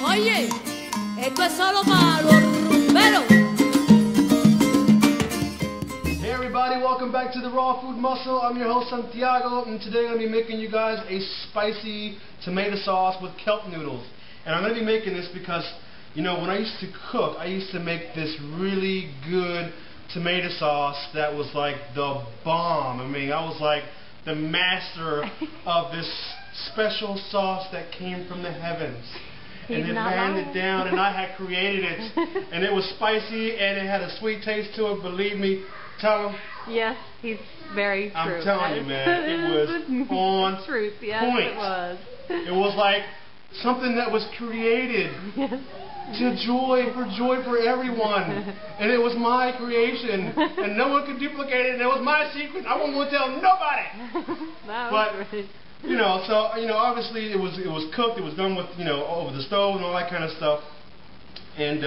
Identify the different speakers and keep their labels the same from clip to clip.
Speaker 1: Oye, esto es solo para los rumberos.
Speaker 2: Hey everybody, welcome back to the Raw Food Muscle. I'm your host Santiago, and today I'm going to be making you guys a spicy tomato sauce with kelp noodles. And I'm going to be making this because, you know, when I used to cook, I used to make this really good tomato sauce that was like the bomb. I mean, I was like the master of this special sauce that came from the heavens. And it landed down, and I had created it. And it was spicy, and it had a sweet taste to it. Believe me, tell him.
Speaker 3: Yes, he's very true.
Speaker 2: I'm telling you, man, it was on
Speaker 3: truth. Yes,
Speaker 2: point.
Speaker 3: It was.
Speaker 2: It was like something that was created for joy for everyone. And it was my creation, and no one could duplicate it, and it was my secret. I won't tell nobody. But you know, so obviously it was cooked. It was done with over the stove and all that kind of stuff. And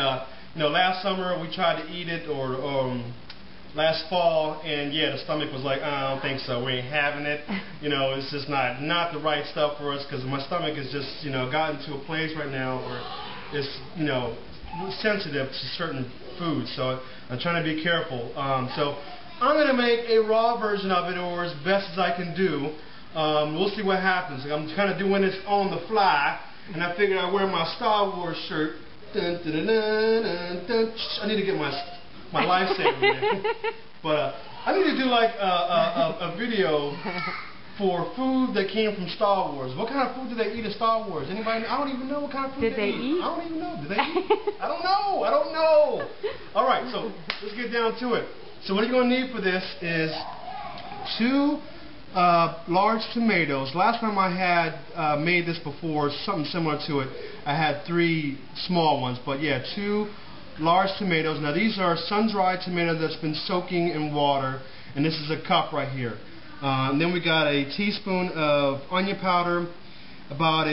Speaker 2: last summer we tried to eat it, or last fall, and yeah, the stomach was like, I don't think so. We ain't having it. It's just not the right stuff for us, because my stomach is just gotten to a place right now where it's sensitive to certain foods. So I'm trying to be careful. So I'm gonna make a raw version of it, or as best as I can do. We'll see what happens. I'm kind of doing this on the fly, and I figured I'd wear my Star Wars shirt. Dun, dun, dun, dun, dun, dun. I need to get my lifesaver in. But I need to do like a video for food that came from Star Wars. What kind of food do they eat at Star Wars? Anybody? I don't even know what kind of food they eat. I don't even know. Do they eat? I don't know. All right, so let's get down to it. So what you're going to need for this is 2 large tomatoes. Last time I had made this before, something similar to it, I had 3 small ones, but yeah, 2 large tomatoes. Now these are sun-dried tomatoes that's been soaking in water, and this is a cup right here. And then we got a teaspoon of onion powder, about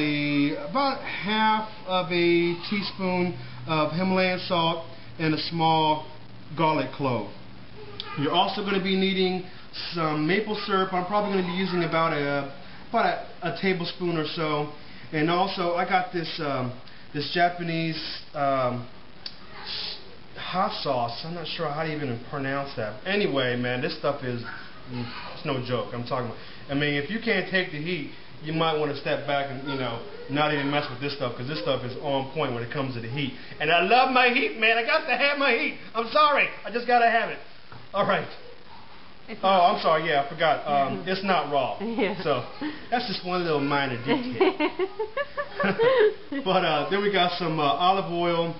Speaker 2: half of a teaspoon of Himalayan salt, and a small garlic clove. You're also going to be needing some maple syrup. I'm probably going to be using about a tablespoon or so. And also I got this Japanese hot sauce. I'm not sure how to even pronounce that. Anyway, man, this stuff is it's no joke. I'm talking about. I mean, if you can't take the heat, you might want to step back and not even mess with this stuff, because this stuff is on point when it comes to the heat. And I love my heat, man. I got to have my heat. I'm sorry. I just got to have it. All right. I'm sorry, yeah, I forgot. It's not raw. Yeah. So that's just one little minor detail. But then we got some olive oil,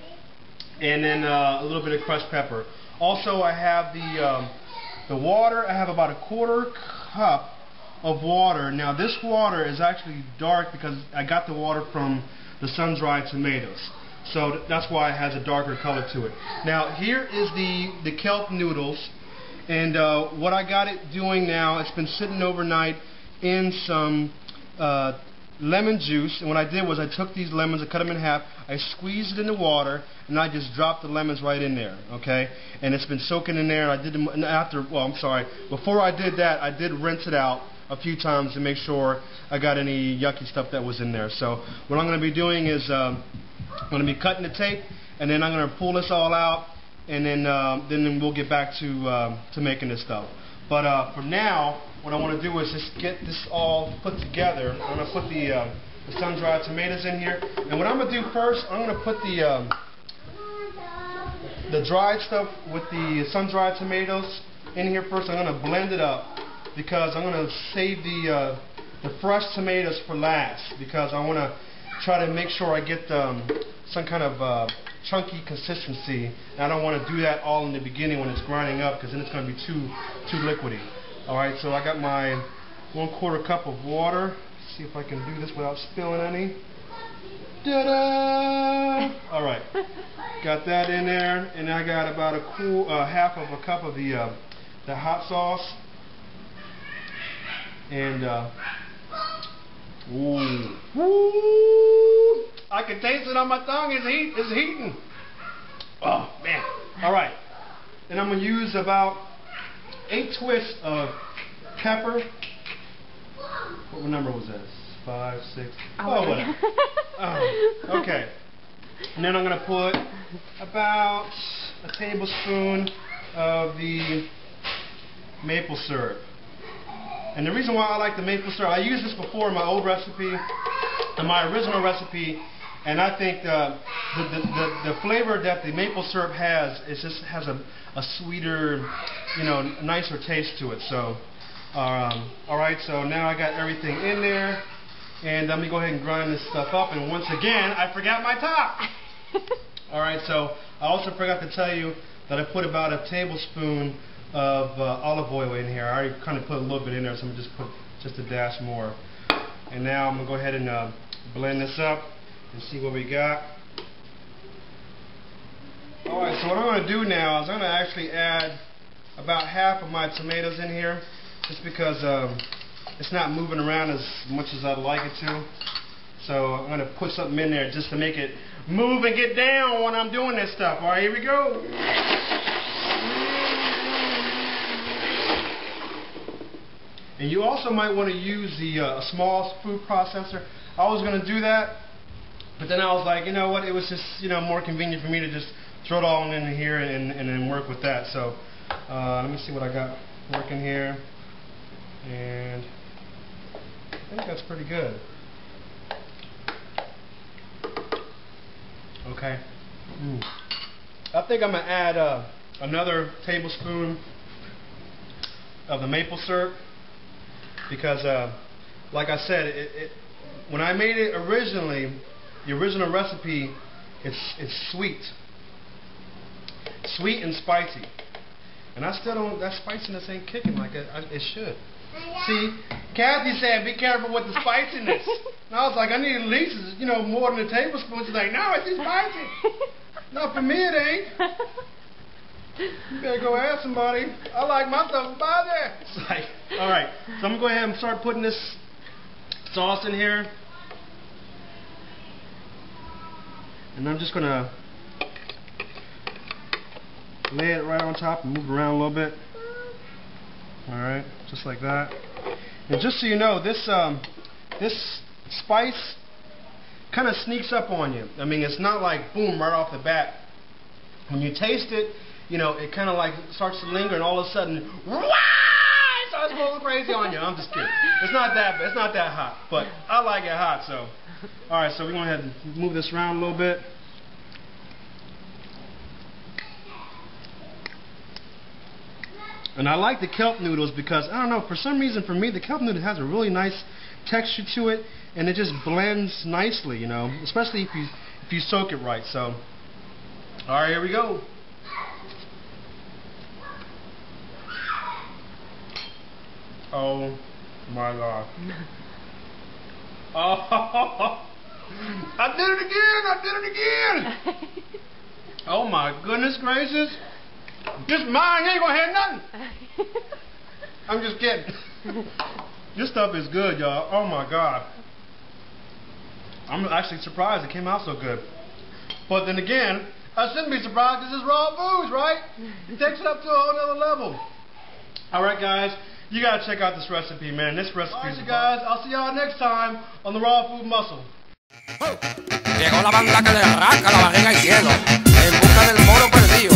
Speaker 2: and then a little bit of crushed pepper. Also, I have the water. I have about a 1/4 cup of water. Now this water is actually dark because I got the water from the sun-dried tomatoes. So that's why it has a darker color to it. Now here is the kelp noodles. And what I got it doing now, it's been sitting overnight in some lemon juice. And what I did was I took these lemons, I cut them in half, I squeezed it in the water, and I just dropped the lemons right in there, okay? And it's been soaking in there, and I did them before I did that, I did rinse it out a few times to make sure I got any yucky stuff that was in there. So what I'm going to be doing is I'm going to be cutting the tape, and then I'm going to pull this all out, and then we'll get back to making this stuff. But for now, what I want to do is just get this all put together. I'm going to put the sun-dried tomatoes in here, and what I'm going to do first, I'm going to put the dried stuff with the sun-dried tomatoes in here first. I'm going to blend it up, because I'm going to save the fresh tomatoes for last, because I want to try to make sure I get some kind of chunky consistency. And I don't want to do that all in the beginning when it's grinding up, because then it's going to be too liquidy. Alright, so I got my 1/4 cup of water. Let's see if I can do this without spilling any. Ta-da! Alright, got that in there, and I got about half of a cup of the hot sauce. And ooh, I can taste it on my tongue. It's heating. Oh man! All right, and I'm gonna use about 8 twists of pepper. What number was that? 5, 6. Oh, whatever. Okay. And then I'm going to put about a tablespoon of the maple syrup. And the reason why I like the maple syrup, I used this before in my old recipe, in my original recipe, and I think the flavor that the maple syrup has, it just has a sweeter, you know, nicer taste to it. So, alright, so now I got everything in there, and let me go ahead and grind this stuff up. And once again, I forgot my top. Alright, so I also forgot to tell you that I put about a tablespoon of olive oil in here. I already kind of put a little bit in there, so I'm going to just put just a dash more. And now I'm going to go ahead and blend this up and see what we got. Alright, so what I'm going to do now is I'm going to actually add about half of my tomatoes in here, just because it's not moving around as much as I'd like it to. So I'm going to put something in there just to make it move and get down when I'm doing this stuff. Alright, here we go. And you also might want to use the small food processor. I was going to do that, but then I was like, you know what, it was just, you know, more convenient for me to just throw it all in here and then work with that. So let me see what I got working here. And I think that's pretty good. Okay. I think I'm going to add another tablespoon of the maple syrup, because like I said, when I made it originally, the original recipe, it's sweet and spicy, and I still don't, that spiciness ain't kicking like it should. See, Kathy said be careful with the spiciness, and I was like, I need at least, you know, more than a tablespoon. She's like, no, it's too spicy. Not for me, it ain't. You better go ask somebody. I like my stuff by there. It's like, alright, so I'm going to go ahead and start putting this sauce in here. And I'm just going to lay it right on top and move it around a little bit. Alright, just like that. And just so you know, this spice kind of sneaks up on you. I mean, it's not like boom right off the bat. When you taste it, you know, it kind of like starts to linger, and all of a sudden, wah! It starts going crazy on you. I'm just kidding. It's not that hot, but I like it hot. So, all right. So we're going to go ahead and move this around a little bit. And I like the kelp noodles because, I don't know, for some reason for me the kelp noodle has a really nice texture to it, and it just blends nicely, you know, especially if you soak it right. So, all right, here we go. Oh my God. Oh, I did it again. Oh my goodness gracious. This mine ain't gonna have nothing. I'm just kidding. This stuff is good, y'all. Oh my God. I'm actually surprised it came out so good. But then again, I shouldn't be surprised because it's raw foods, right? It takes it up to a whole other level. Alright guys, you gotta check out this recipe, man. This recipe is guys. I'll see y'all next time on the Raw Food Muscle.
Speaker 4: Llegó la banda que le arranca la barriga al cielo en busca del moro perdido.